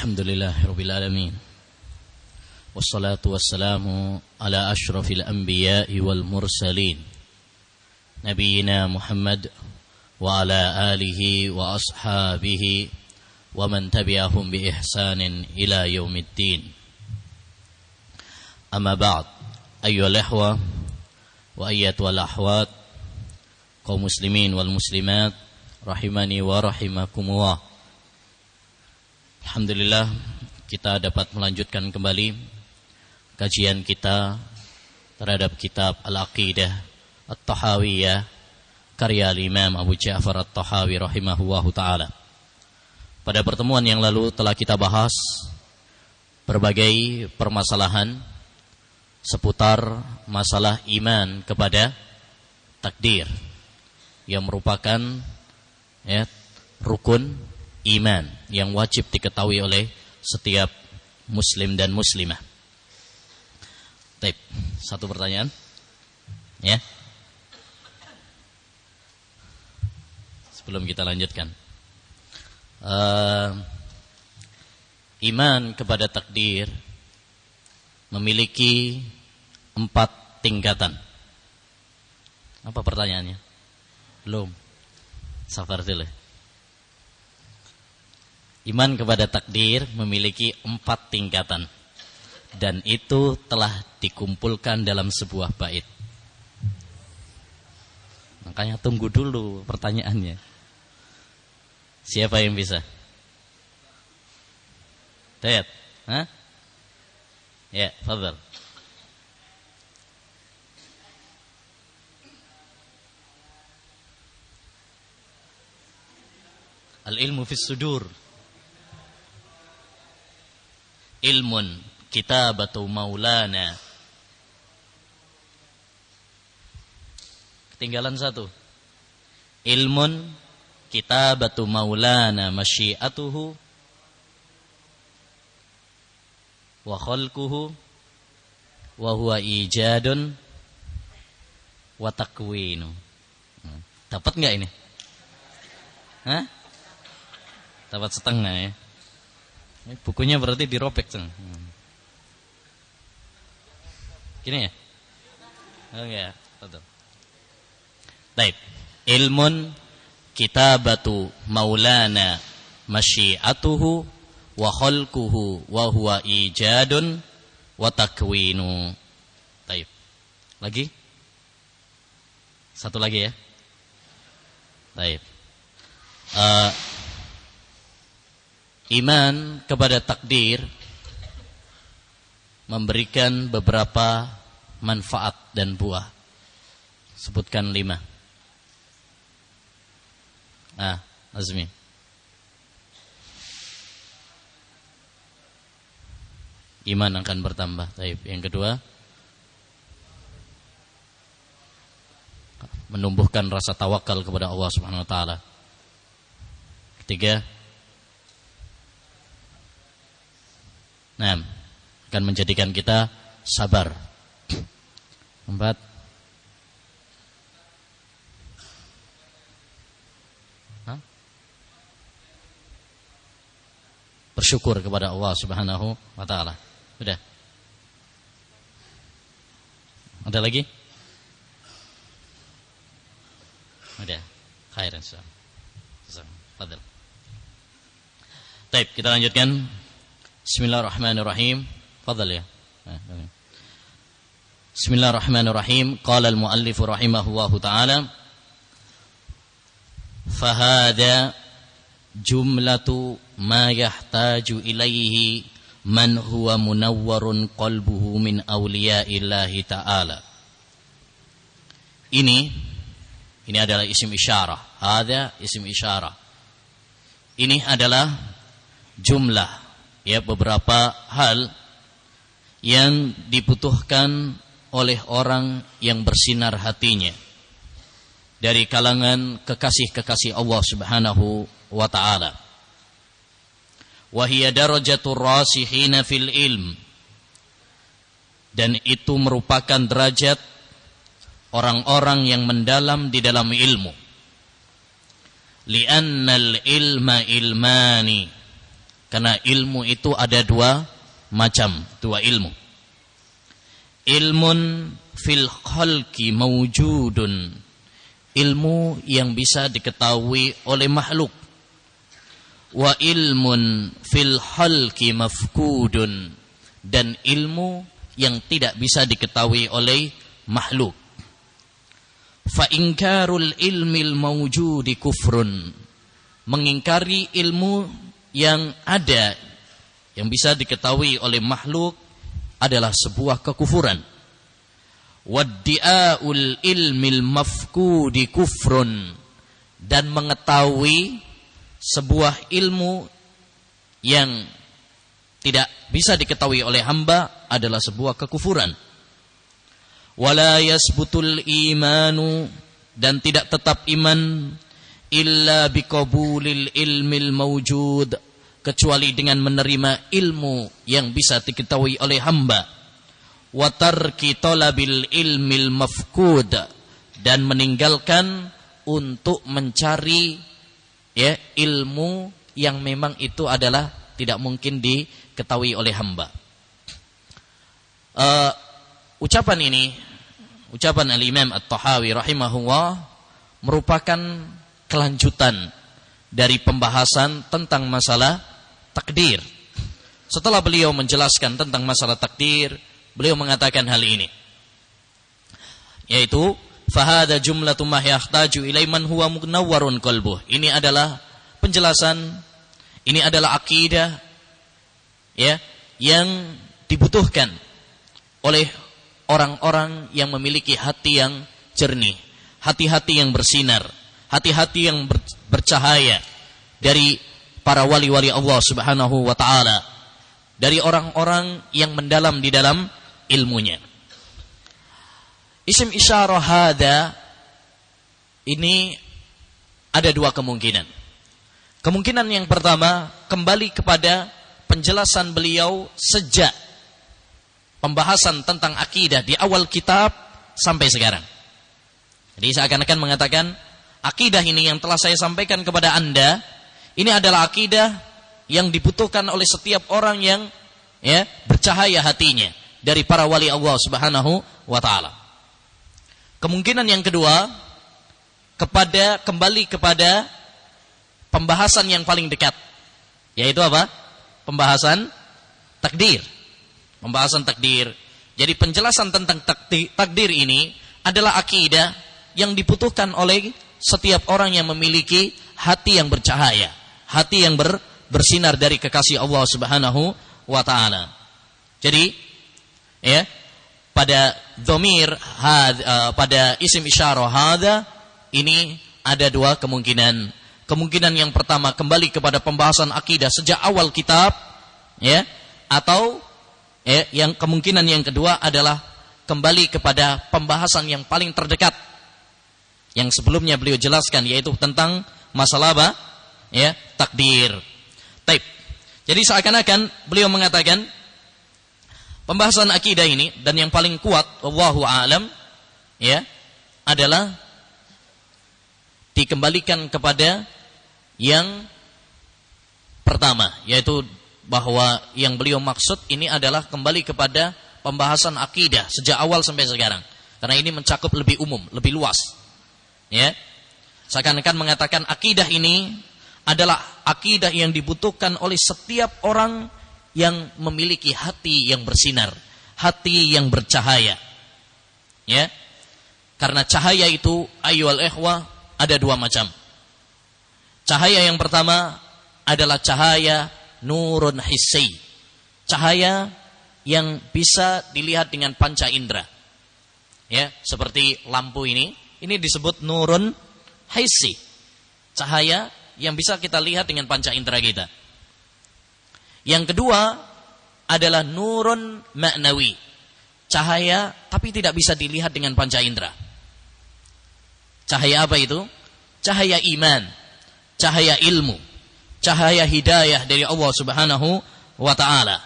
Alhamdulillahirabbil alamin. Wassalatu wassalamu ala asyrafil anbiya'i wal mursalin. Nabiyyina Muhammad wa ala alihi wa ashabihi wa man tabi'ahum bi ihsanin ila yaumiddin. Amma ba'd. Ayyuhal ikhwah wa ayyatuhal akhwat, kaum muslimin wal muslimat rahimani wa rahimakumullah. Alhamdulillah kita dapat melanjutkan kembali kajian kita terhadap kitab Al-Aqidah At-Tahawiyah karya Imam Abu Ja'far At-Tahawi rahimahullahu ta'ala. Pada pertemuan yang lalu telah kita bahas berbagai permasalahan seputar masalah iman kepada takdir yang merupakan rukun iman yang wajib diketahui oleh setiap muslim dan muslimah. Baik, satu pertanyaan. Ya. Sebelum kita lanjutkan. Iman kepada takdir memiliki 4 tingkatan. Apa pertanyaannya? Belum. Sabar dulu. Iman kepada takdir memiliki 4 tingkatan. Dan itu telah dikumpulkan dalam sebuah bait. Makanya tunggu dulu pertanyaannya. Siapa yang bisa? Dayat? Hah? Ya, fadhal. Al-ilmu fis sudur. Ilmun kitabatu maulana. Ketinggalan satu. Ilmun kitabatu maulana masyiatuhu wa khalquhu wa huwa ijadun wa takwinu. Dapat enggak ini? Hah? Dapat setengah ya. Bukunya berarti dirobek. Gini ya? Oke, betul. Baik. Ilmun kitabatu maulana masyiatuhu wa khalquhu wa huwa ijadun wa takwinu. Baik. Lagi? Satu lagi ya. Baik. Iman kepada takdir memberikan beberapa manfaat dan buah. Sebutkan 5. Azmi. Iman akan bertambah. Baik. Yang kedua, menumbuhkan rasa tawakal kepada Allah Subhanahu wa taala. Ketiga, akan menjadikan kita sabar. 4, bersyukur kepada Allah Subhanahu wa taala. Sudah. Ada lagi? Ada. Khairan insyaallah. Fadhil. Baik, kita lanjutkan. Bismillahirrahmanirrahim. Fadhal ya. Bismillahirrahmanirrahim. Qala al-muallif rahimahullahu ta'ala, fahada jumlatu ma yahtaju ilaihi man huwa munawwarun qalbuhu min awliya'illahi ta'ala. Ini adalah isim isyarah. Hada isim isyarah. Ini adalah jumlah, ya, beberapa hal yang dibutuhkan oleh orang yang bersinar hatinya dari kalangan kekasih-kekasih Allah Subhanahu wa ta'ala. Wa hiya darajatur rasihina fil ilm. Dan itu merupakan derajat orang-orang yang mendalam di dalam ilmu. Li'annal ilma ilmani. Karena ilmu itu ada dua macam, dua ilmu. Ilmun fil khalqi mawjudun, ilmu yang bisa diketahui oleh makhluk. Wa ilmun fil khalqi mafkudun, dan ilmu yang tidak bisa diketahui oleh makhluk. Fa inkarul ilmil mawjudi kufrun, mengingkari ilmu yang ada yang bisa diketahui oleh makhluk adalah sebuah kekufuran. Waddi'aul ilmil mafkudi kufrun, dan mengetahui sebuah ilmu yang tidak bisa diketahui oleh hamba adalah sebuah kekufuran. Wala yasbutul imanu, dan tidak tetap iman illa biqabulil ilmil mawjud, kecuali dengan menerima ilmu yang bisa diketahui oleh hamba. Wa tarki talabil ilmil mafkud, dan meninggalkan untuk mencari ilmu yang memang itu adalah tidak mungkin diketahui oleh hamba. Ucapan ini, ucapan Al-Imam At-Tahawi rahimahullah, merupakan kelanjutan dari pembahasan tentang masalah takdir. Setelah beliau menjelaskan tentang masalah takdir, beliau mengatakan hal ini, yaitu fahada jumlatu ma yahtaju ilai man huwa munawwarun qalbuh. Ini adalah penjelasan, ini adalah akidah yang dibutuhkan oleh orang-orang yang memiliki hati yang jernih, hati-hati yang bersinar, hati-hati yang bercahaya, dari para wali-wali Allah Subhanahu wa taala, dari orang-orang yang mendalam di dalam ilmunya. Isim isyarah hada ini ada dua kemungkinan. Kemungkinan yang pertama kembali kepada penjelasan beliau sejak pembahasan tentang akidah di awal kitab sampai sekarang. Jadi seakan-akan mengatakan akidah ini yang telah saya sampaikan kepada Anda, ini adalah akidah yang dibutuhkan oleh setiap orang yang bercahaya hatinya dari para wali Allah Subhanahu wa taala. Kemungkinan yang kedua kembali kepada pembahasan yang paling dekat, yaitu apa? Pembahasan takdir. Pembahasan takdir. Jadi penjelasan tentang takdir ini adalah akidah yang dibutuhkan oleh setiap orang yang memiliki hati yang bercahaya, hati yang bersinar dari kekasih Allah Subhanahu wa taala. Jadi pada dhamir pada isim isyarah hada ini ada dua kemungkinan. Kemungkinan yang pertama kembali kepada pembahasan akidah sejak awal kitab, atau yang kemungkinan yang kedua adalah kembali kepada pembahasan yang paling terdekat yang sebelumnya beliau jelaskan, yaitu tentang masalah apa? Takdir. Taib. Jadi seakan-akan beliau mengatakan pembahasan akidah ini, dan yang paling kuat wallahu a'lam adalah dikembalikan kepada yang pertama, yaitu bahwa yang beliau maksud ini adalah kembali kepada pembahasan akidah sejak awal sampai sekarang, karena ini mencakup lebih umum, lebih luas. Seakan-akan mengatakan akidah ini adalah akidah yang dibutuhkan oleh setiap orang yang memiliki hati yang bersinar, hati yang bercahaya. Karena cahaya itu ayyuhal ikhwah ada dua macam. Cahaya yang pertama adalah cahaya nurun hissi, cahaya yang bisa dilihat dengan panca indera. Seperti lampu ini disebut nurun hissi, cahaya yang bisa kita lihat dengan panca indera kita. Yang kedua adalah nurun ma'nawi, cahaya tapi tidak bisa dilihat dengan panca indera. Cahaya apa itu? Cahaya iman, cahaya ilmu, cahaya hidayah dari Allah Subhanahu wa taala.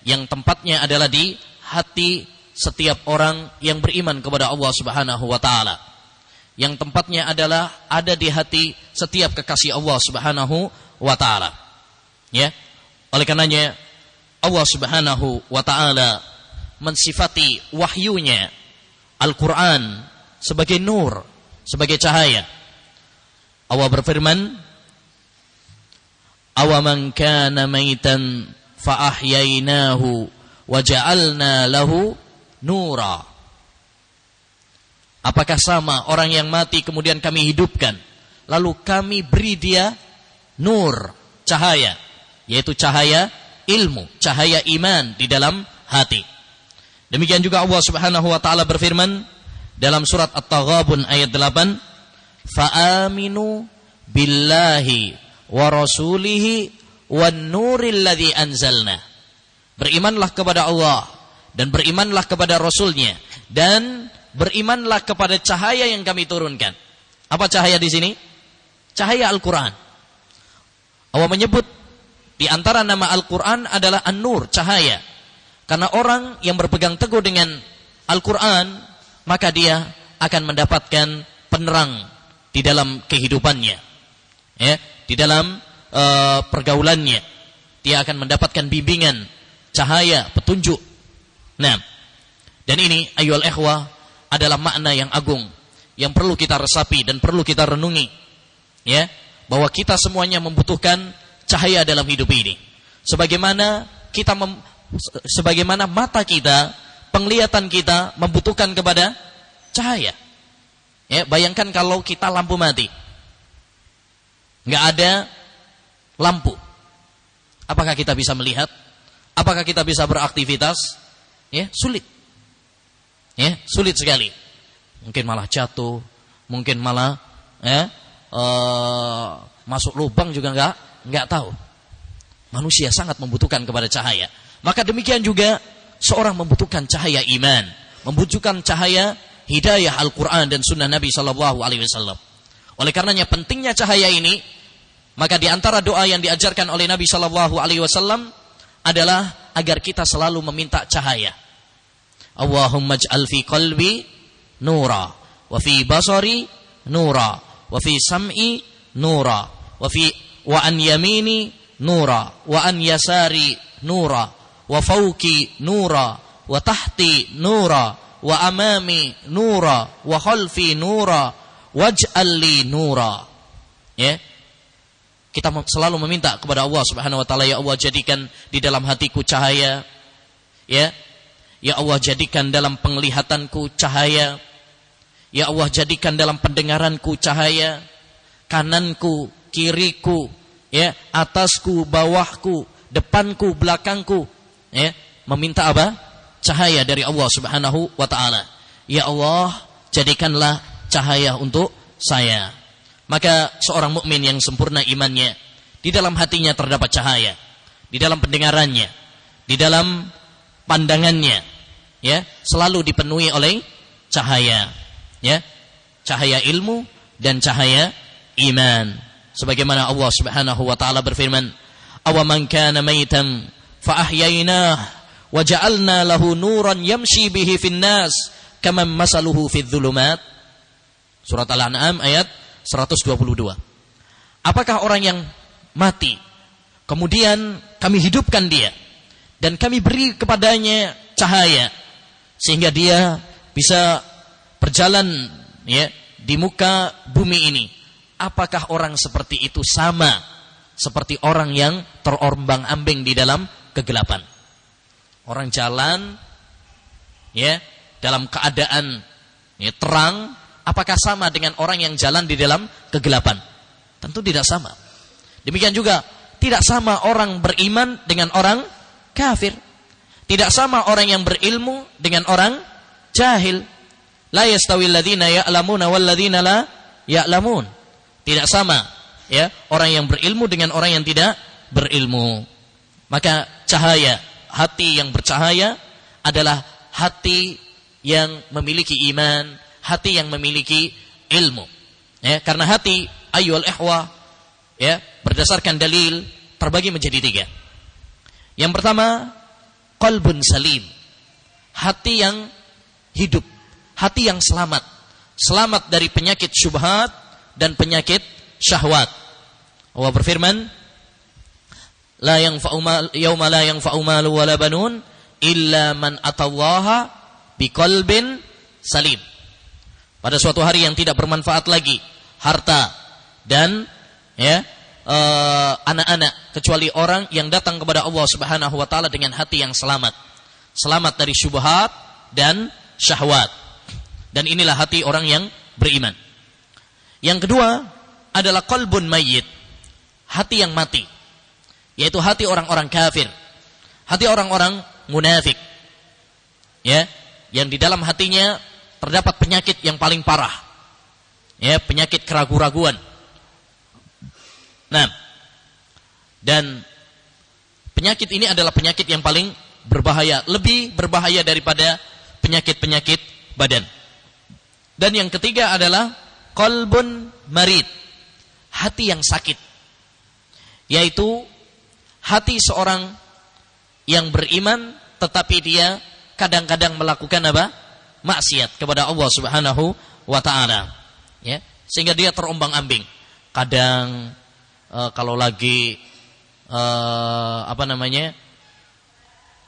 Yang tempatnya adalah di hati setiap orang yang beriman kepada Allah Subhanahu wa taala. Yang tempatnya adalah ada di hati setiap kekasih Allah Subhanahu wa taala. Ya. Oleh karenanya Allah Subhanahu wa taala mensifati wahyunya Al-Qur'an sebagai nur, sebagai cahaya. Allah berfirman, "Awaman kana maitan fa ahyainahu wa ja'alna lahu nura." Apakah sama orang yang mati kemudian kami hidupkan, lalu kami beri dia nur, cahaya, yaitu cahaya ilmu, cahaya iman di dalam hati. Demikian juga Allah Subhanahu wa taala berfirman dalam surat At-Taghabun ayat 8, "Fa'aminu billahi wa rasulihi wan nuril ladzi anzalna." Berimanlah kepada Allah dan berimanlah kepada Rasulnya dan berimanlah kepada cahaya yang kami turunkan. Apa cahaya di sini? Cahaya Al-Quran. Allah menyebut di antara nama Al-Quran adalah An-Nur, cahaya. Karena orang yang berpegang teguh dengan Al-Quran, maka dia akan mendapatkan penerang di dalam kehidupannya, ya, di dalam pergaulannya. Dia akan mendapatkan bimbingan, cahaya, petunjuk. Nah, dan ini ayyuhal ikhwah adalah makna yang agung yang perlu kita resapi dan perlu kita renungi, ya, bahwa kita semuanya membutuhkan cahaya dalam hidup ini. Sebagaimana mata kita, penglihatan kita membutuhkan kepada cahaya. Ya, bayangkan kalau kita lampu mati, nggak ada lampu, apakah kita bisa melihat? Apakah kita bisa beraktivitas? Ya, sulit. Ya, sulit sekali. Mungkin malah jatuh, mungkin malah masuk lubang juga nggak tahu. Manusia sangat membutuhkan kepada cahaya. Maka demikian juga seorang membutuhkan cahaya iman, membutuhkan cahaya hidayah Al-Quran dan Sunnah Nabi Sallallahu Alaihi Wasallam. Oleh karenanya pentingnya cahaya ini, maka di antara doa yang diajarkan oleh Nabi Sallallahu Alaihi Wasallam adalah agar kita selalu meminta cahaya. Allahumma ij'al fi qalbi nura, wa fi basari nura, wa fi sam'i nura, wa an yamini nura, wa an yasari nura, wa fawqi nura, wa tahti nura, wa amami nura, wa khalfi nura, waj'al li nura. Ya. Kita selalu meminta kepada Allah Subhanahu wa taala, ya Allah jadikan di dalam hatiku cahaya. Ya. Ya Allah jadikan dalam penglihatanku cahaya. Ya Allah jadikan dalam pendengaranku cahaya. Kananku, kiriku, ya, atasku, bawahku, depanku, belakangku, ya, meminta apa? Cahaya dari Allah Subhanahu wa taala. Ya Allah, jadikanlah cahaya untuk saya. Maka seorang mukmin yang sempurna imannya, di dalam hatinya terdapat cahaya, di dalam pendengarannya, di dalam pandangannya, ya, selalu dipenuhi oleh cahaya, ya, cahaya ilmu dan cahaya iman. Sebagaimana Allah Subhanahu wa taala berfirman, "Awaman kana maitan fa ahyaynah wa ja'alna lahu nuran yamshi bihi fin nas kaman masaluhu fidz dzulumat." Surat Al-An'am ayat 122. Apakah orang yang mati kemudian kami hidupkan dia dan kami beri kepadanya cahaya sehingga dia bisa berjalan, ya, di muka bumi ini? Apakah orang seperti itu sama seperti orang yang terombang-ambing di dalam kegelapan? Orang jalan, ya, dalam keadaan, ya, terang, apakah sama dengan orang yang jalan di dalam kegelapan? Tentu tidak sama. Demikian juga tidak sama orang beriman dengan orang kafir. Tidak sama orang yang berilmu dengan orang jahil. La yastawil ladzina ya'lamuna wal ladzina la ya'lamun. Tidak sama, ya, orang yang berilmu dengan orang yang tidak berilmu. Maka cahaya, hati yang bercahaya adalah hati yang memiliki iman, hati yang memiliki ilmu. Ya, karena hati ayyuhal ikhwah, ya, berdasarkan dalil terbagi menjadi 3. Yang pertama, qalbun salim, hati yang hidup, hati yang selamat, selamat dari penyakit syubhat dan penyakit syahwat. Allah berfirman, yauma la yanfa'u malu wala banun illa man atallaha biqalbin salim. Pada suatu hari yang tidak bermanfaat lagi harta dan anak-anak kecuali orang yang datang kepada Allah Subhanahu wa taala dengan hati yang selamat. Selamat dari syubhat dan syahwat. Dan inilah hati orang yang beriman. Yang kedua adalah qalbun mayyit, hati yang mati, yaitu hati orang-orang kafir, hati orang-orang munafik, yang di dalam hatinya terdapat penyakit yang paling parah, penyakit keraguan-raguan. Nah, dan penyakit ini adalah penyakit yang paling berbahaya, lebih berbahaya daripada penyakit-penyakit badan. Dan yang ketiga adalah qalbun marid, hati yang sakit, yaitu hati seorang yang beriman tetapi dia kadang-kadang melakukan maksiat kepada Allah Subhanahu wa taala, sehingga dia terombang-ambing. Kadang kalau lagi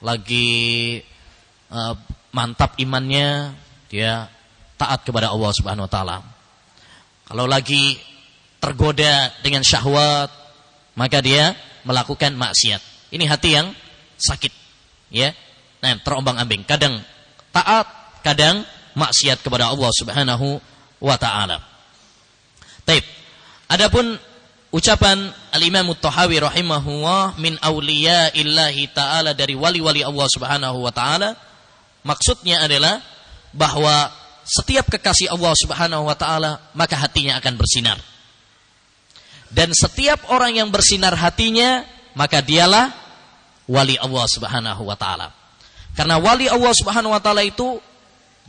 lagi mantap imannya, dia taat kepada Allah Subhanahu wa taala. Kalau lagi tergoda dengan syahwat, maka dia melakukan maksiat. Ini hati yang sakit, Nah, terombang-ambing, kadang taat, kadang maksiat kepada Allah Subhanahu wa taala. Baik. Adapun ucapan Al-Imam At-Tahawi rahimahullah min auliya'illahi ta'ala, dari wali-wali Allah Subhanahu wa taala, maksudnya adalah bahwa setiap kekasih Allah Subhanahu wa taala maka hatinya akan bersinar. Dan setiap orang yang bersinar hatinya maka dialah wali Allah Subhanahu wa taala. Karena wali Allah Subhanahu wa taala itu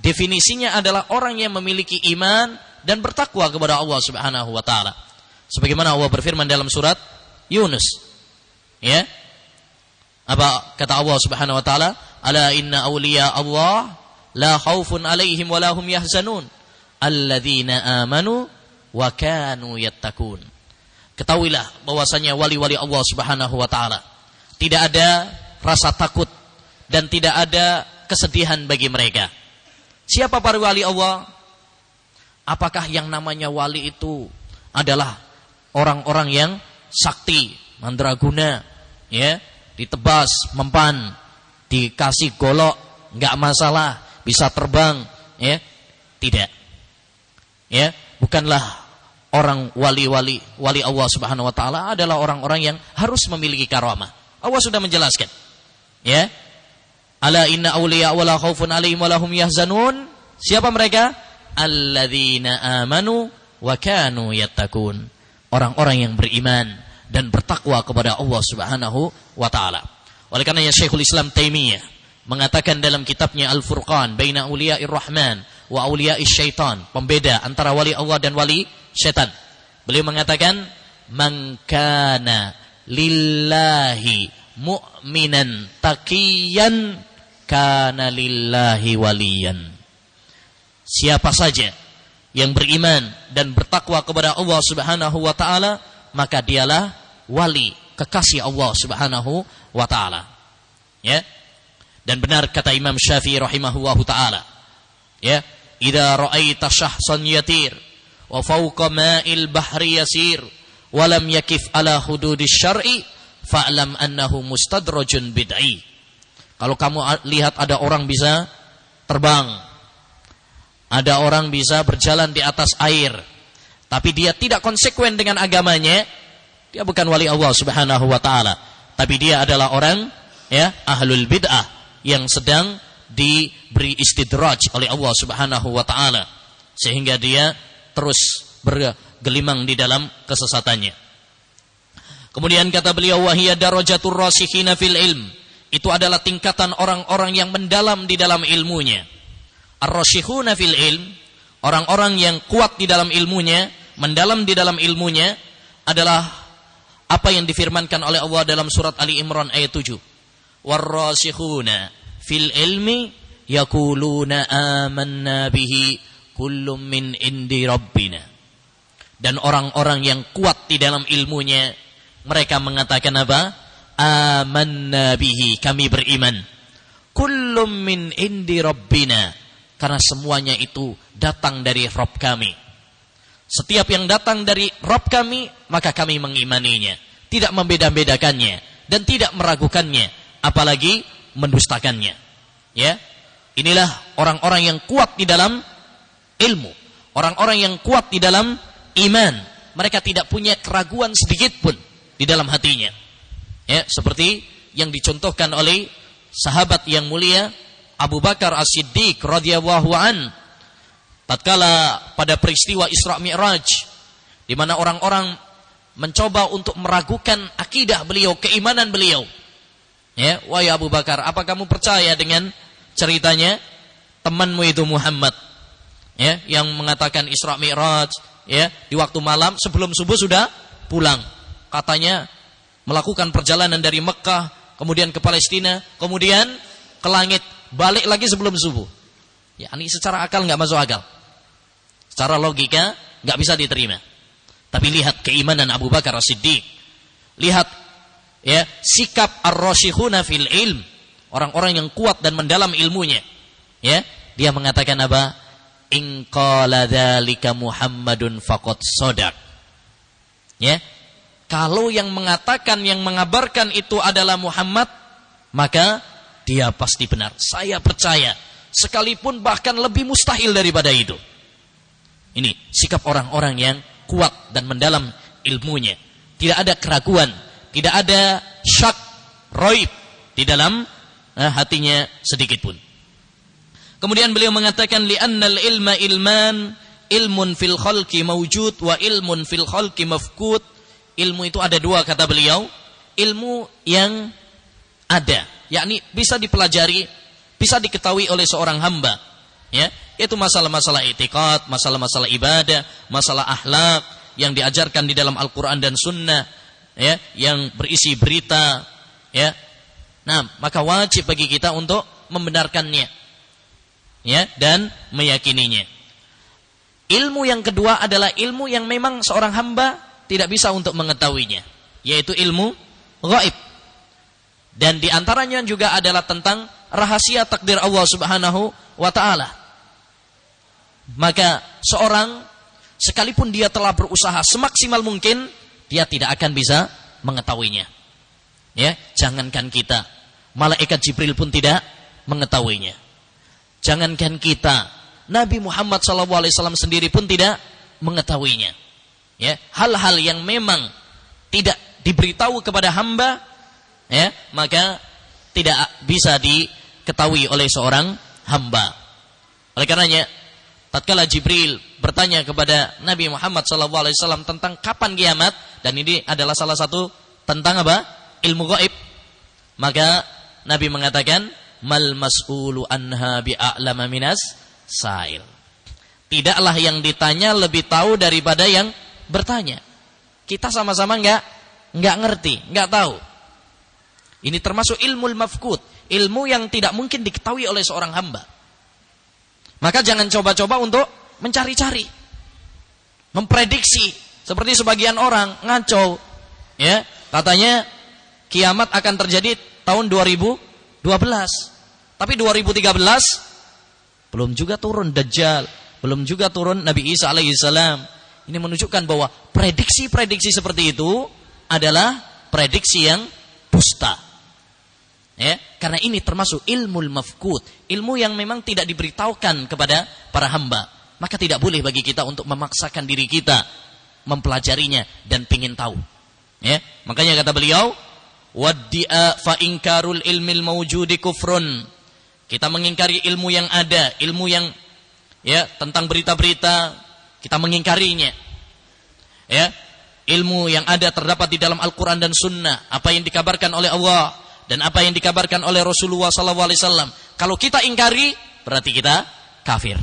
definisinya adalah orang yang memiliki iman dan bertakwa kepada Allah Subhanahu wa taala. Sebagaimana Allah berfirman dalam surat Yunus. Apa kata Allah Subhanahu wa taala? Ala inna awliya Allah la khaufun alaihim wa lahum yahzanun alladzina amanu wa kanu yattaqun. Ketahuilah bahwasanya wali-wali Allah Subhanahu wa taala tidak ada rasa takut dan tidak ada kesedihan bagi mereka. Siapa para wali Allah? Apakah yang namanya wali itu adalah orang-orang yang sakti, mandraguna, ditebas, mempan, dikasih golok, enggak masalah, bisa terbang, tidak. Bukanlah orang wali Allah Subhanahu wa taala adalah orang-orang yang harus memiliki karamah. Allah sudah menjelaskan. Ala inna awliya wala khaufun alaihim wa lahum yahzanun. Siapa mereka? Alladzina amanu wa kanu yattaqun. Orang-orang yang beriman dan bertakwa kepada Allah Subhanahu wa taala. Oleh karenanya Syekhul Islam Taimiyah mengatakan dalam kitabnya Al-Furqan baina auliya'ir rahman wa auliya'is syaitan, pembeda antara wali Allah dan wali syaitan. Beliau mengatakan man kana lillahi mu'minan taqiyan kana lillahi waliyan. Siapa saja yang beriman dan bertakwa kepada Allah Subhanahu wa taala, maka dialah wali, kekasih Allah Subhanahu wa taala. Dan benar kata Imam Syafi'i rahimahullahu taala, idza ra'aita syahsan yatir wa fawqa ma'il bahri yasir wa lam yakif ala hududis syar'i fa'lam annahu mustadrajun bid'i. Kalau kamu lihat ada orang bisa terbang, ada orang bisa berjalan di atas air, tapi dia tidak konsekuen dengan agamanya, dia bukan wali Allah Subhanahu wa taala, tapi dia adalah orang ahlul bid'ah yang sedang diberi istidraj oleh Allah Subhanahu wa taala sehingga dia terus bergelimang di dalam kesesatannya. Kemudian kata beliau, wahiya darajatur rasikhina fil ilm, itu adalah tingkatan orang-orang yang mendalam di dalam ilmunya. Ar-rasikhuna fil ilm, orang-orang yang kuat di dalam ilmunya, mendalam di dalam ilmunya, adalah apa yang difirmankan oleh Allah dalam surat Ali Imran ayat 7. War-rasikhuna fil ilmi yaquluna amanna bihi kullum min indi rabbina. Dan orang-orang yang kuat di dalam ilmunya, mereka mengatakan apa? amanna bihi, kami beriman. Kullum min indi rabbina, karena semuanya itu datang dari Rabb kami. Setiap yang datang dari Rabb kami, maka kami mengimaninya, tidak membeda-bedakannya dan tidak meragukannya, apalagi mendustakannya. Ya, inilah orang-orang yang kuat di dalam ilmu, orang-orang yang kuat di dalam iman. Mereka tidak punya keraguan sedikit pun di dalam hatinya. Ya, seperti yang dicontohkan oleh sahabat yang mulia Abu Bakar As-Siddiq radhiyallahu an, tatkala pada peristiwa Isra Mi'raj, di mana orang-orang mencoba untuk meragukan akidah beliau, keimanan beliau. Ya, wahai Abu Bakar, apa kamu percaya dengan ceritanya temanmu itu Muhammad? Ya, yang mengatakan Isra Mi'raj, ya, di waktu malam sebelum subuh sudah pulang. Katanya melakukan perjalanan dari Mekah, kemudian ke Palestina, kemudian ke langit, balik lagi sebelum subuh. Ya, ini secara akal nggak masuk akal. Secara logika nggak bisa diterima. Tapi lihat keimanan Abu Bakar As-Siddiq. Lihat ya sikap ar-rasikhuna fil ilm, orang-orang yang kuat dan mendalam ilmunya. Ya, dia mengatakan apa? In qala dzalika Muhammadun faqad shadaq. Ya. Kalau yang mengatakan, yang mengabarkan itu adalah Muhammad, maka dia pasti benar. Saya percaya, sekalipun bahkan lebih mustahil daripada itu. Ini sikap orang-orang yang kuat dan mendalam ilmunya. Tidak ada keraguan, tidak ada syak, raib di dalam hatinya sedikit pun. Kemudian beliau mengatakan li'annal ilma ilman, ilmun fil khalqi mawjud wa ilmun fil khalqi mafqud. Ilmu itu ada dua, kata beliau. Ilmu yang ada, yakni bisa dipelajari, bisa diketahui oleh seorang hamba, ya, itu masalah-masalah i'tiqad, masalah-masalah ibadah, masalah akhlak yang diajarkan di dalam Al-Quran dan Sunnah, ya, yang berisi berita, ya. Nah, maka wajib bagi kita untuk membenarkannya, ya, dan meyakininya. Ilmu yang kedua adalah ilmu yang memang seorang hamba tidak bisa untuk mengetahuinya, yaitu ilmu ghaib. Dan diantaranya juga adalah tentang rahasia takdir Allah Subhanahu wa ta'ala. Maka seorang sekalipun dia telah berusaha semaksimal mungkin, dia tidak akan bisa mengetahuinya. Ya, jangankan kita, malaikat Jibril pun tidak mengetahuinya. Jangankan kita, Nabi Muhammad SAW sendiri pun tidak mengetahuinya. Ya, hal-hal yang memang tidak diberitahu kepada hamba, ya, maka tidak bisa diketahui oleh seorang hamba. Oleh karenanya, tatkala Jibril bertanya kepada Nabi Muhammad SAW tentang kapan kiamat, dan ini adalah salah satu tentang apa? Ilmu gaib. Maka Nabi mengatakan, mal mas'ulu anha bi'a'lama minas sa'il. Tidaklah yang ditanya lebih tahu daripada yang bertanya. Kita sama-sama nggak ngerti, nggak tahu. Ini termasuk ilmu mafqud, ilmu yang tidak mungkin diketahui oleh seorang hamba. Maka jangan coba-coba untuk mencari-cari, memprediksi seperti sebagian orang ngaco, ya, katanya kiamat akan terjadi tahun 2012, tapi 2013 belum juga turun Dajjal, belum juga turun Nabi Isa alaihissalam. Ini menunjukkan bahwa prediksi-prediksi seperti itu adalah prediksi yang dusta. Ya, karena ini termasuk ilmu mafqud, ilmu yang memang tidak diberitahukan kepada para hamba. Maka tidak boleh bagi kita untuk memaksakan diri kita mempelajarinya dan pingin tahu. Ya, makanya kata beliau, waddi'a fa inkarul ilmil mawjudi kufrun. Kita mengingkari ilmu yang ada, ilmu yang ya tentang berita-berita, kita mengingkarinya. Ya, ilmu yang ada terdapat di dalam Al-Quran dan Sunnah, apa yang dikabarkan oleh Allah dan apa yang dikabarkan oleh Rasulullah SAW. Kalau kita ingkari, berarti kita kafir.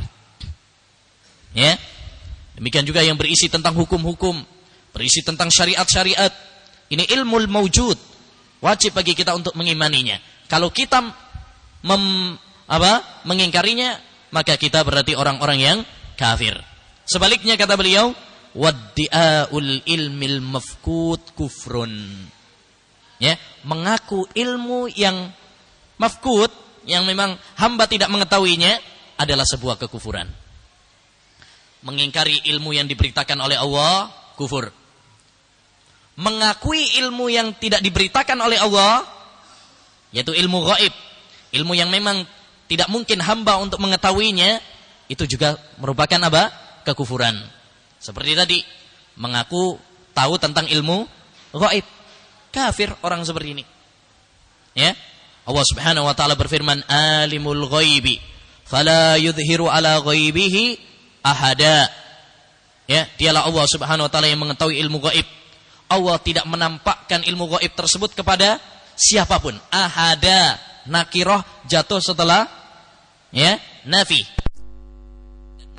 Ya, demikian juga yang berisi tentang hukum-hukum, berisi tentang syariat-syariat. Ini ilmu mawjud, wajib bagi kita untuk mengimaninya. Kalau kita mengingkarinya, maka kita berarti orang-orang yang kafir. Sebaliknya kata beliau, waddi'aul ilmil mafqud kufrun. Ya, mengaku ilmu yang mafqud, yang memang hamba tidak mengetahuinya, adalah sebuah kekufuran. Mengingkari ilmu yang diberitakan oleh Allah, kufur. Mengakui ilmu yang tidak diberitakan oleh Allah, yaitu ilmu gaib, ilmu yang memang tidak mungkin hamba untuk mengetahuinya, itu juga merupakan apa? Kekufuran. Seperti tadi, mengaku tahu tentang ilmu gaib. Kafir orang seperti ini. Ya. Allah Subhanahu wa taala berfirman, "Alimul ghaibi fala yudhiru ala ghaibihi ahada." Ya, dialah Allah Subhanahu wa taala yang mengetahui ilmu gaib. Allah tidak menampakkan ilmu gaib tersebut kepada siapapun. Ahada, nakirah jatuh setelah ya, nafi.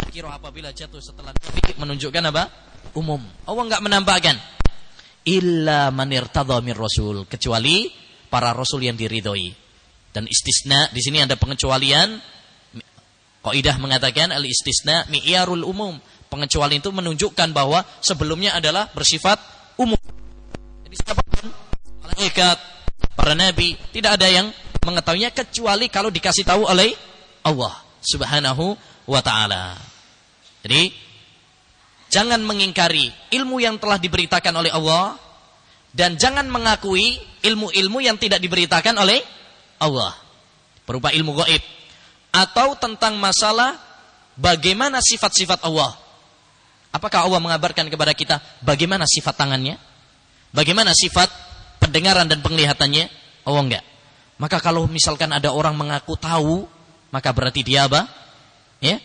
Nakirah apabila jatuh setelah nafi menunjukkan apa? Umum. Allah enggak menampakkan. Illa man irtadha mir rasul, kecuali para rasul yang diridhoi. Dan istisna di sini ada pengecualian. Kaidah mengatakan al istisna mi'yarul umum. Pengecualian itu menunjukkan bahwa sebelumnya adalah bersifat umum. Jadi siapapun, malaikat, para nabi, tidak ada yang mengetahuinya kecuali kalau dikasih tahu oleh Allah Subhanahu wa taala. Jadi jangan mengingkari ilmu yang telah diberitakan oleh Allah, dan jangan mengakui ilmu-ilmu yang tidak diberitakan oleh Allah, berupa ilmu gaib atau tentang masalah bagaimana sifat-sifat Allah. Apakah Allah mengabarkan kepada kita bagaimana sifat tangannya, bagaimana sifat pendengaran dan penglihatannya? Allah enggak. Maka kalau misalkan ada orang mengaku tahu, maka berarti dia apa? Ya,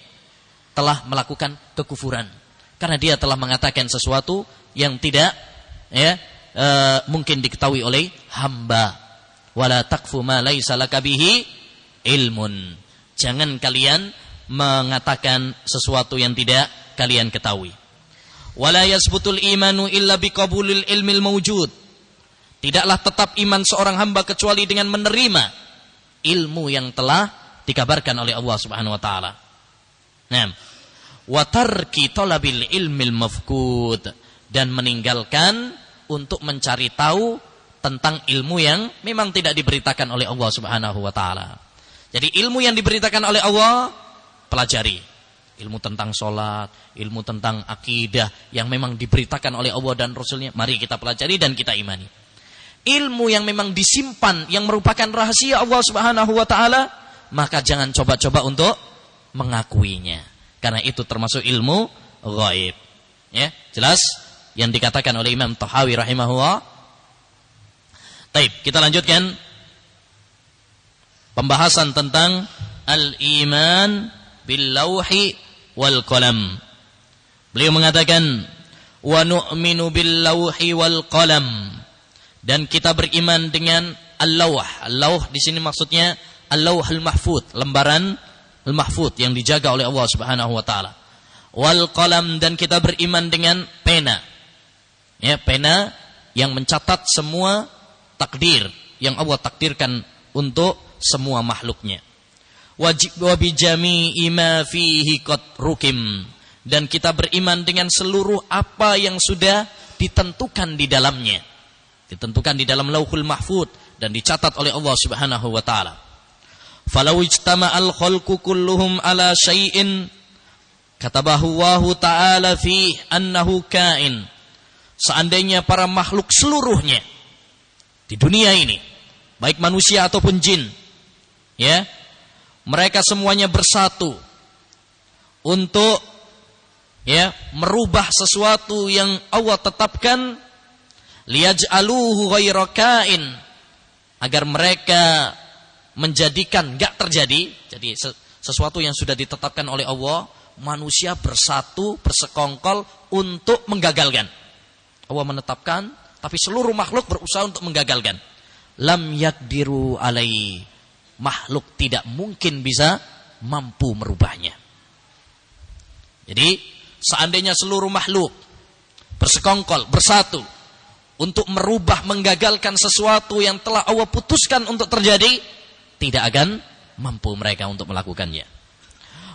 telah melakukan kekufuran. Karena dia telah mengatakan sesuatu yang tidak mungkin diketahui oleh hamba. Wala taqfu ma laisa laka bihi ilmun. Jangan kalian mengatakan sesuatu yang tidak kalian ketahui. Wala yasbutul imanu illa biqabulil ilmil mawjud. Tidaklah tetap iman seorang hamba kecuali dengan menerima ilmu yang telah dikabarkan oleh Allah Subhanahu wa taala. Nah, wa tarki talabil ilmil mafqud, dan meninggalkan untuk mencari tahu tentang ilmu yang memang tidak diberitakan oleh Allah Subhanahu wa taala. Jadi ilmu yang diberitakan oleh Allah pelajari. Ilmu tentang sholat, ilmu tentang akidah yang memang diberitakan oleh Allah dan Rasulnya, mari kita pelajari dan kita imani. Ilmu yang memang disimpan, yang merupakan rahasia Allah Subhanahu wa taala, maka jangan coba-coba untuk mengakuinya. Karena itu termasuk ilmu ghaib. Ya, jelas yang dikatakan oleh Imam Tahawi rahimahullah. Baik, kita lanjutkan pembahasan tentang al-iman bil lauhi wal qalam. Beliau mengatakan, wa nu'minu bil lauhi wal qalam, dan kita beriman dengan al-lauh. Al-lauh di sini maksudnya al-lauhul mahfuz, lembaran al-mahfuz yang dijaga oleh Allah Subhanahu wa taala. Wal qalam, dan kita beriman dengan pena. Ya, pena yang mencatat semua takdir yang Allah takdirkan untuk semua makhluknya. Wa bi jami'i ma fihi qad rukim, dan kita beriman dengan seluruh apa yang sudah ditentukan di dalamnya. Ditentukan di dalam Lauhul Mahfuz dan dicatat oleh Allah Subhanahu wa taala. Falau ijtama'al khalqu kulluhum ala syai'in katabahu Allahu ta'ala fi annahu kain. Seandainya para makhluk seluruhnya di dunia ini, baik manusia ataupun jin, ya, mereka semuanya bersatu untuk ya merubah sesuatu yang Allah tetapkan, liyaj'aluhu ghaira kain, agar mereka menjadikan enggak terjadi. Jadi sesuatu yang sudah ditetapkan oleh Allah, manusia bersatu, bersekongkol untuk menggagalkan. Allah menetapkan, tapi seluruh makhluk berusaha untuk menggagalkan. Lam yakdiru alai, makhluk tidak mungkin bisa mampu merubahnya. Jadi seandainya seluruh makhluk bersekongkol, bersatu untuk merubah, menggagalkan sesuatu yang telah Allah putuskan untuk terjadi, tidak akan mampu mereka untuk melakukannya.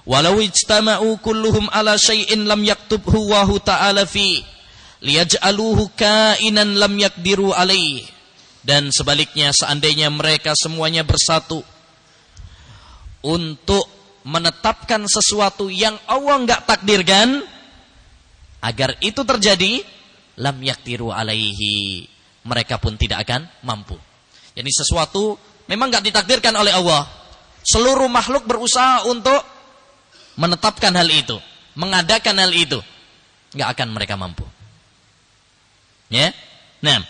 Walau ijtama'u kulluhum ala syai'in lam yaktubhu Allahu ta'ala fi liyaj'aluhu kainan lam yakdiru alaih. Dan sebaliknya, seandainya mereka semuanya bersatu untuk menetapkan sesuatu yang Allah enggak takdirkan, agar itu terjadi, lam yaktiru alaihi, mereka pun tidak akan mampu. Jadi sesuatu memang enggak ditakdirkan oleh Allah, seluruh makhluk berusaha untuk menetapkan hal itu, mengadakan hal itu, enggak akan mereka mampu. Ya, nah,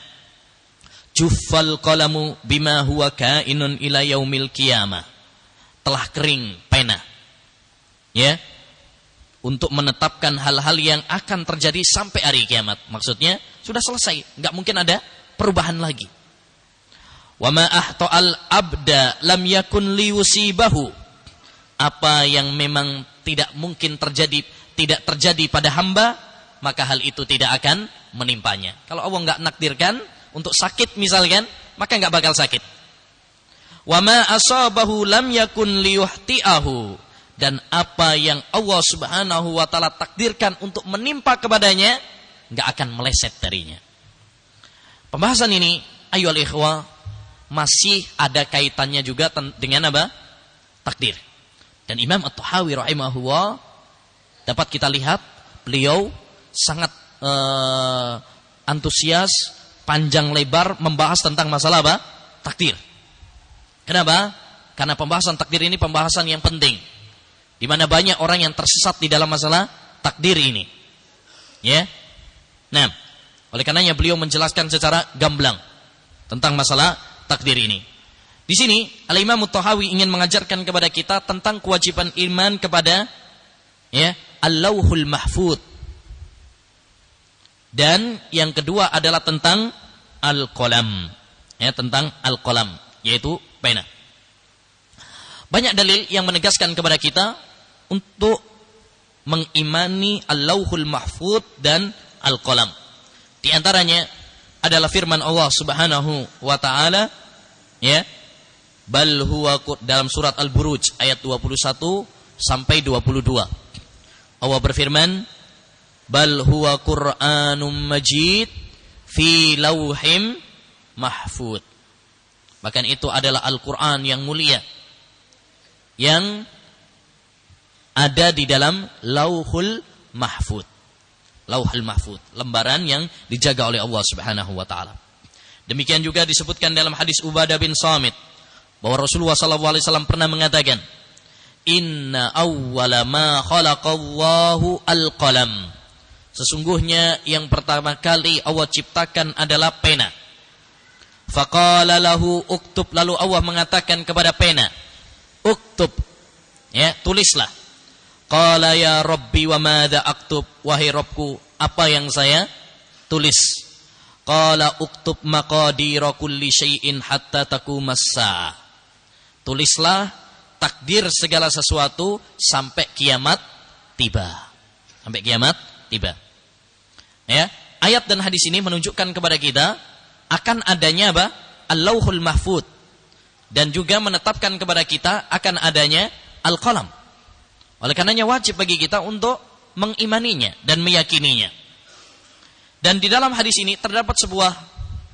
juffal qalamu bima huwa kainun ila yaumil qiyamah, telah kering pena, ya, untuk menetapkan hal-hal yang akan terjadi sampai hari kiamat. Maksudnya sudah selesai, enggak mungkin ada perubahan lagi. Wa ma ahta'al abda lam yakun liyusibahu, apa yang memang tidak mungkin terjadi, tidak terjadi pada hamba, maka hal itu tidak akan menimpanya. Kalau Allah enggak nakdirkan untuk sakit misalkan, maka enggak bakal sakit. Wa ma asabahu lam yakun liyuhti'ahu, dan apa yang Allah Subhanahu wa taala takdirkan untuk menimpa kepadanya enggak akan meleset darinya. Pembahasan ini ayyuhal ikhwah masih ada kaitannya juga dengan apa? Takdir. Dan Imam At-Tahawi rahimahullah, dapat kita lihat beliau sangat antusias, panjang lebar membahas tentang masalah apa? Takdir. Kenapa? Karena pembahasan takdir ini pembahasan yang penting, di mana banyak orang yang tersesat di dalam masalah takdir ini. Ya. Nah, oleh karenanya beliau menjelaskan secara gamblang tentang masalah takdir ini. Di sini Al-Imam At-Tahawi ingin mengajarkan kepada kita tentang kewajiban iman kepada, ya, Al-Lauhul Mahfuz. Dan yang kedua adalah tentang Al-Qalam, ya, tentang Al-Qalam, yaitu pena. Banyak dalil yang menegaskan kepada kita untuk mengimani Al-Lauhul Mahfuz dan Al-Qalam. Di antaranya adalah firman Allah Subhanahu wa taala, ya, bal huwa, dalam surat Al-Buruj ayat 21 sampai 22. Allah berfirman, bal huwa Qur'anum Majid fi lauhim mahfud. Bahkan itu adalah Al-Quran yang mulia, yang ada di dalam Lauhul Mahfud. Lauhul Mahfud, lembaran yang dijaga oleh Allah Subhanahu wa taala. Demikian juga disebutkan dalam hadis Ubadah bin Samit bahwa Rasulullah SAW pernah mengatakan, inna awwala ma khalaqallahu al-qalam. Sesungguhnya yang pertama kali Allah ciptakan adalah pena. Faqala lahu uktub, lalu Allah mengatakan kepada pena, uktub, ya, tulislah. Qala ya Rabbi wa madza aktub, wahai Rabbku, apa yang saya tulis? Qala uktub maqadira kulli syai'in hatta taqumas sa'a. Tulislah takdir segala sesuatu sampai kiamat tiba. Sampai kiamat tiba. Ya, ayat dan hadis ini menunjukkan kepada kita akan adanya apa? Al-Lauhul Mahfuz, dan juga menetapkan kepada kita akan adanya Al-Qalam. Oleh karenanya wajib bagi kita untuk mengimaninya dan meyakininya. Dan di dalam hadis ini terdapat sebuah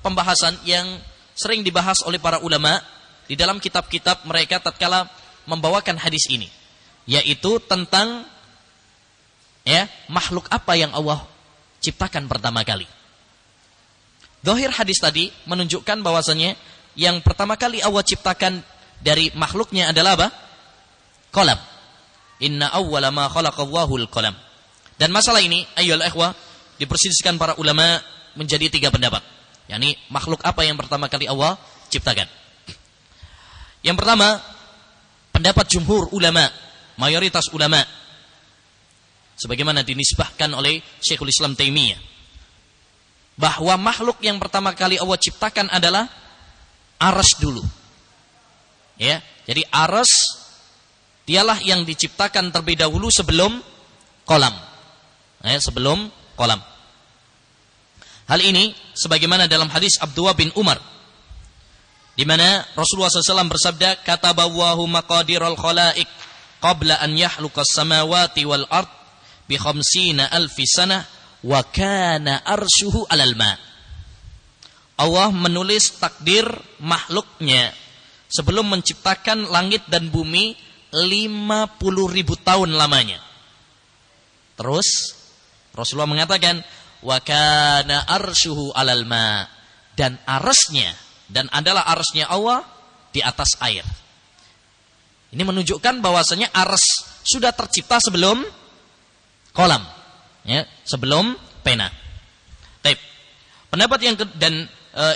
pembahasan yang sering dibahas oleh para ulama di dalam kitab-kitab mereka tatkala membawakan hadis ini, yaitu tentang, ya, makhluk apa yang Allah ciptakan pertama kali. Zahir hadis tadi menunjukkan bahwasanya yang pertama kali Allah ciptakan dari makhluknya adalah apa? Qalam. Inna awwala ma khalaqallahu al-qalam. Dan masalah ini ayyuhal ikhwah diperselisihkan para ulama menjadi 3 pendapat. yakni makhluk apa yang pertama kali Allah ciptakan. Yang pertama, pendapat jumhur ulama, mayoritas ulama, sebagaimana dinisbahkan oleh Syekhul Islam Taimiyah, bahwa makhluk yang pertama kali Allah ciptakan adalah arsy dulu. Ya, jadi arsy dialah yang diciptakan terlebih dahulu sebelum kolam. Sebelum kolam. Hal ini sebagaimana dalam hadis Abdullah bin Umar, di mana Rasulullah SAW bersabda, kataballahu maqadiral khalaiq qabla an yahluqas samawati wal ard bi 50,000 sanah wa kana arshuhu 'alal ma. Allah menulis takdir makhluknya sebelum menciptakan langit dan bumi 50.000 tahun lamanya. Terus Rasulullah mengatakan wa kana arsyuhu 'alal ma, dan arsy-nya dan adalah arsy-nya Allah di atas air. Ini menunjukkan bahwasanya arsy sudah tercipta sebelum kolam, ya, sebelum pena. Baik. Pendapat yang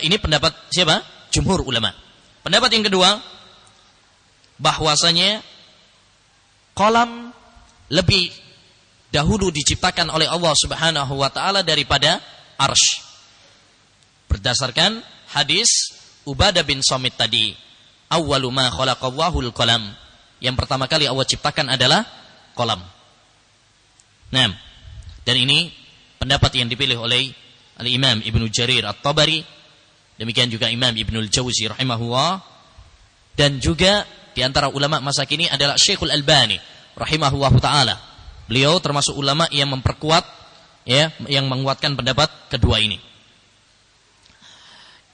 ini pendapat siapa? Jumhur ulama. Pendapat yang kedua, bahwasanya kolam lebih dahulu diciptakan oleh Allah Subhanahu wa taala daripada arsy. Berdasarkan hadis Ubadah bin Samit tadi, awwalu ma khalaqallahu al-qalam. Yang pertama kali Allah ciptakan adalah kolam. Nah, dan ini pendapat yang dipilih oleh Al-Imam Ibnu Jarir At-Tabari, demikian juga Imam Ibnul Jauzi rahimahullah, dan juga di antara ulama masa kini adalah Syekhul Albani rahimahullahu taala. Beliau termasuk ulama yang memperkuat, ya, yang menguatkan pendapat kedua ini.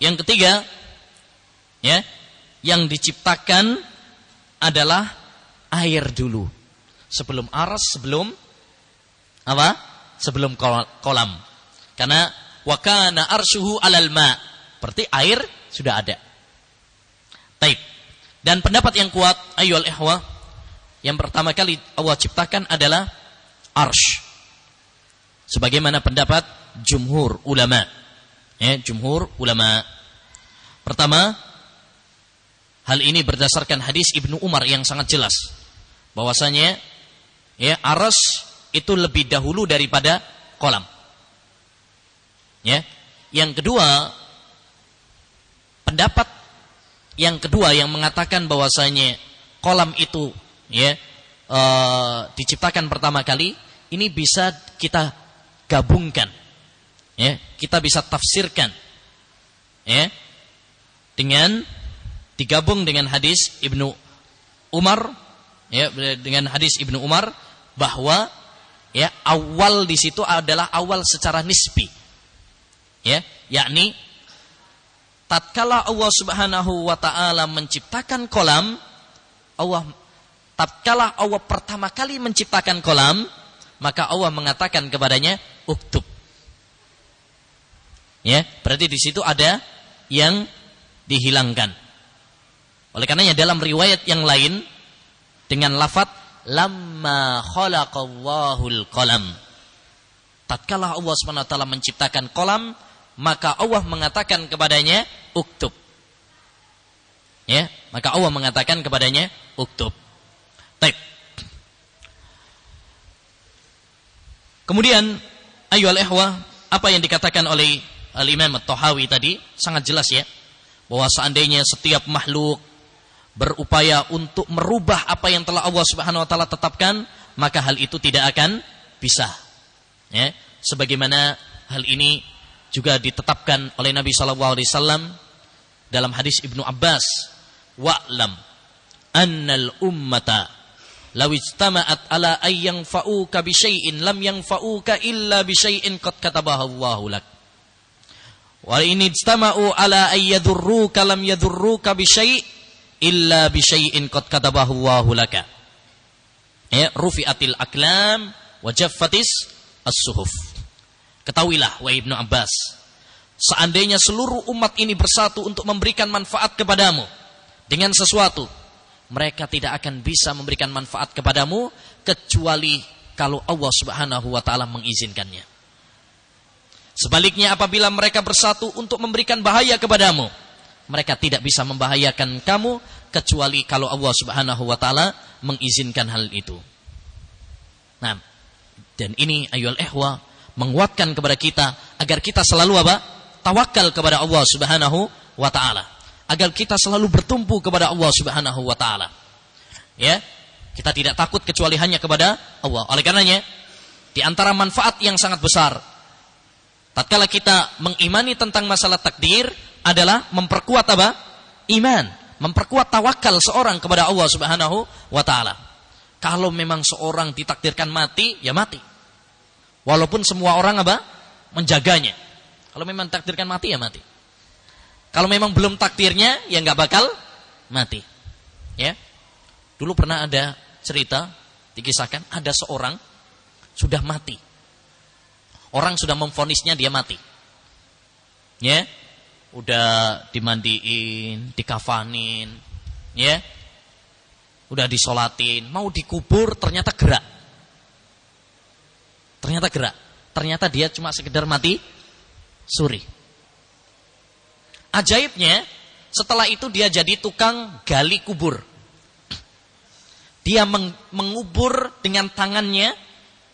Yang ketiga, ya, yang diciptakan adalah air dulu. Sebelum arsy, sebelum apa? Sebelum kolam. Karena wa kana arsyuhu 'alal ma, berarti air sudah ada. Taib. Dan pendapat yang kuat, ayyuhal ikhwah, yang pertama kali Allah ciptakan adalah arsy. Sebagaimana pendapat jumhur ulama. Ya, jumhur ulama. Pertama, hal ini berdasarkan hadis Ibnu Umar yang sangat jelas. Bahwasanya, ya, arsy itu lebih dahulu daripada kolam. Ya. Yang kedua, pendapat yang kedua yang mengatakan bahwasanya kolam itu, ya, diciptakan pertama kali, ini bisa kita gabungkan, ya, kita bisa tafsirkan, ya, dengan digabung dengan hadis Ibnu Umar, ya, dengan hadis Ibnu Umar bahwa, ya, awal di situ adalah awal secara nisbi, ya, yakni tatkala Allah Subhanahu wa taala menciptakan kolam, tatkala Allah pertama kali menciptakan kolam, maka Allah mengatakan kepadanya uktub. Ya, berarti di situ ada yang dihilangkan. Oleh karenanya dalam riwayat yang lain dengan lafaz lamma khalaqallahul qalam, tatkala Allah Subhanahu wa taala menciptakan kolam, maka Allah mengatakan kepadanya uktub. Ya, maka Allah mengatakan kepadanya uktub. Baik. Kemudian ayyuhal ikhwah, apa yang dikatakan oleh Al-Imam At-Tahawi tadi sangat jelas, ya, bahwa seandainya setiap makhluk berupaya untuk merubah apa yang telah Allah Subhanahu wa taala tetapkan, maka hal itu tidak akan bisa. Ya, sebagaimana hal ini juga ditetapkan oleh Nabi sallallahu alaihi wasallam dalam hadis Ibnu Abbas, wa'lam annal ummata law ijtama'at ala ay yanfa'uka bi syai'in lam yanfa'uka illa bi syai'in qad katabahu Allahu lak. Wa in ijtama'u ala ay yadurruka lam yadurruka bi syai' illa bi syai'in qad katabahu Allahu laka. Ya, rufi'atil aqlam wa jaffatis as-suhuf. Ketahuilah wahai Ibnu Abbas, seandainya seluruh umat ini bersatu untuk memberikan manfaat kepadamu dengan sesuatu, mereka tidak akan bisa memberikan manfaat kepadamu kecuali kalau Allah Subhanahu wa taala mengizinkannya. Sebaliknya, apabila mereka bersatu untuk memberikan bahaya kepadamu, mereka tidak bisa membahayakan kamu kecuali kalau Allah Subhanahu wa taala mengizinkan hal itu. Nah, dan ini ayyuhal ikhwah menguatkan kepada kita agar kita selalu apa? Tawakal kepada Allah Subhanahu wa taala. Agar kita selalu bertumpu kepada Allah Subhanahu wa taala. Ya, kita tidak takut kecuali hanya kepada Allah. Oleh karenanya, di antara manfaat yang sangat besar tatkala kita mengimani tentang masalah takdir adalah memperkuat apa? Iman, memperkuat tawakal seorang kepada Allah Subhanahu wa taala. Kalau memang seorang ditakdirkan mati, ya mati. Walaupun semua orang apa? Menjaganya. Kalau memang takdirkan mati, ya mati. Kalau memang belum takdirnya, ya nggak bakal mati. Ya, dulu pernah ada cerita dikisahkan ada seorang sudah mati. Orang sudah memvonisnya dia mati. Ya, udah dimandiin, dikafanin, ya, udah disolatin, mau dikubur ternyata gerak. Ternyata dia cuma sekedar mati suri. Ajaibnya, setelah itu dia jadi tukang gali kubur. Dia mengubur dengan tangannya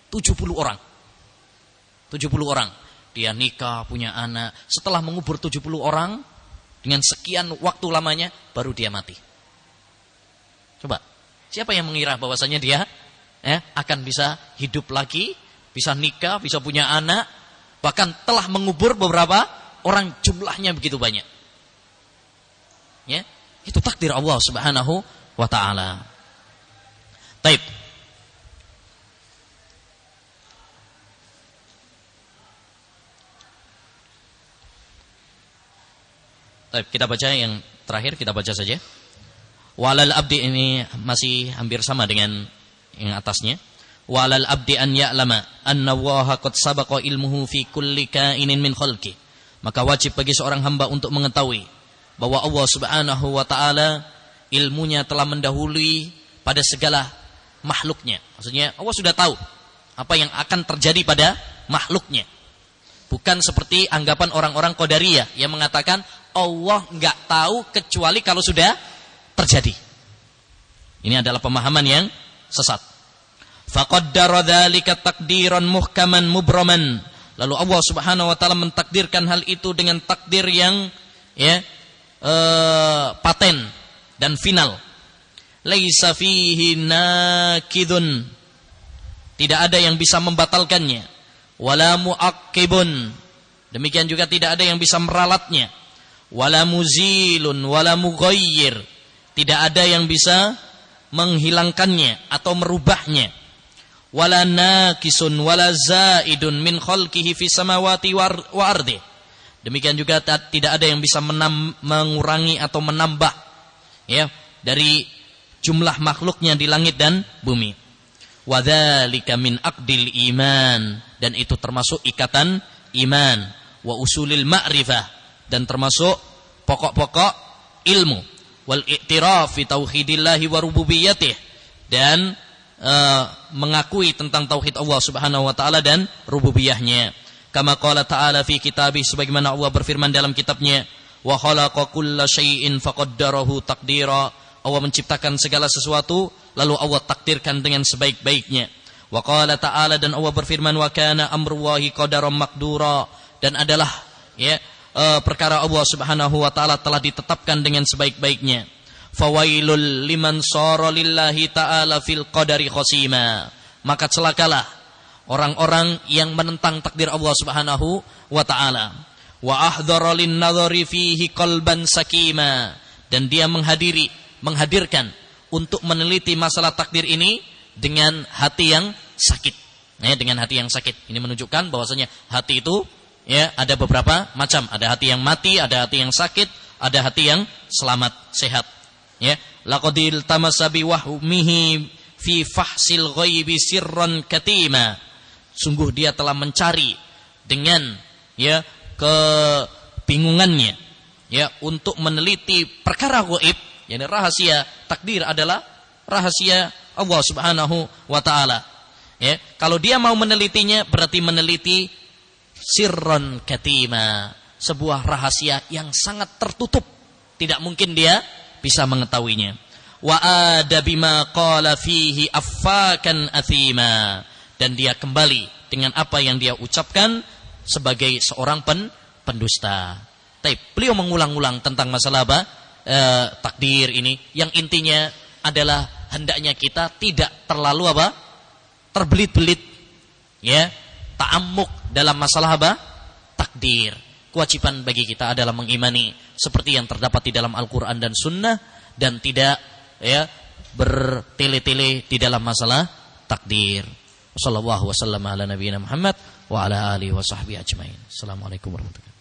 70 orang. 70 orang. Dia nikah, punya anak. Setelah mengubur 70 orang, dengan sekian waktu lamanya, baru dia mati. Coba, siapa yang mengira bahwasanya dia akan bisa hidup lagi, bisa nikah, bisa punya anak, bahkan telah mengubur beberapa orang, jumlahnya begitu banyak. Ya, itu takdir Allah Subhanahu wa taala. Taib. Taib, kita baca yang terakhir, kita baca saja. Walal abdi, ini masih hampir sama dengan yang atasnya. Walal abdi an ya'lama anna Allaha qad sabaqa ilmuhu fi kulli kainin min khalqi. Maka wajib bagi seorang hamba untuk mengetahui bahwa Allah Subhanahu wa taala ilmunya telah mendahului pada segala makhluknya. Maksudnya Allah sudah tahu apa yang akan terjadi pada makhluknya. Bukan seperti anggapan orang-orang Qadariyah yang mengatakan Allah enggak tahu kecuali kalau sudah terjadi. Ini adalah pemahaman yang sesat. Faqaddara dzalika taqdiran muhkaman mubraman. Lalu Allah Subhanahu wa taala mentakdirkan hal itu dengan takdir yang paten dan final. Laisa fihi nakidun. Tidak ada yang bisa membatalkannya. Wala muaqqibun. Demikian juga tidak ada yang bisa meralatnya. Wala muzilun wala mughayyir. Tidak ada yang bisa menghilangkannya atau merubahnya. Wala nakisun wala zaidun min khalqihi fis samawati wa ardi. Demikian juga tidak ada yang bisa mengurangi atau menambah dari jumlah makhluknya di langit dan bumi. Wa dzalika min aqdil iman, dan itu termasuk ikatan iman, wa usulil ma'rifah, dan termasuk pokok-pokok ilmu, wal i'tiraf fi tauhidillahi wa rububiyyatih, dan mengakui tentang tauhid Allah Subhanahu wa taala dan rububiyahnya. Kama qala ta'ala fi kitabih, sebagaimana Allah berfirman dalam kitabnya, wa khalaqa kulla syai'in faqaddarahu taqdira. Allah menciptakan segala sesuatu lalu Allah takdirkan dengan sebaik-baiknya. Wa qala ta'ala, dan Allah berfirman, wa kana amrullahi qadaran maqdura, dan adalah perkara Allah Subhanahu wa taala telah ditetapkan dengan sebaik-baiknya. Fawailul liman sara lillahi ta'ala fil qadari khasima. Maka celakalah orang-orang yang menentang takdir Allah Subhanahu wa taala. Wa ahdhara lin nadhari fihi qalban sakima, dan dia menghadirkan untuk meneliti masalah takdir ini dengan hati yang sakit. Dengan hati yang sakit. Ini menunjukkan bahwasanya hati itu ada beberapa macam. Ada hati yang mati, ada hati yang sakit, ada hati yang selamat, sehat. Laqadil tamasabi wahmihi fi fahsil ghaibi sirran katima. Sungguh dia telah mencari dengan kebingungannya untuk meneliti perkara gaib. Yani rahasia takdir adalah rahasia Allah Subhanahu wa taala. Kalau dia mau menelitinya berarti meneliti sirran katima, sebuah rahasia yang sangat tertutup. Tidak mungkin dia bisa mengetahuinya. Wa ada bima qala fihi affakan athima, dan dia kembali dengan apa yang dia ucapkan sebagai seorang pendusta. Tapi beliau mengulang-ulang tentang masalah takdir ini, yang intinya adalah hendaknya kita tidak terlalu terbelit-belit ta'ammuk dalam masalah takdir. Kewajiban bagi kita adalah mengimani seperti yang terdapat di dalam Al-Quran dan Sunnah, dan tidak bertele-tele di dalam masalah takdir. Wassallallahu wasallam ala nabiyina Muhammad wa ala alihi wa sahbihi ajmain. Assalamualaikum warahmatullahi wabarakatuh.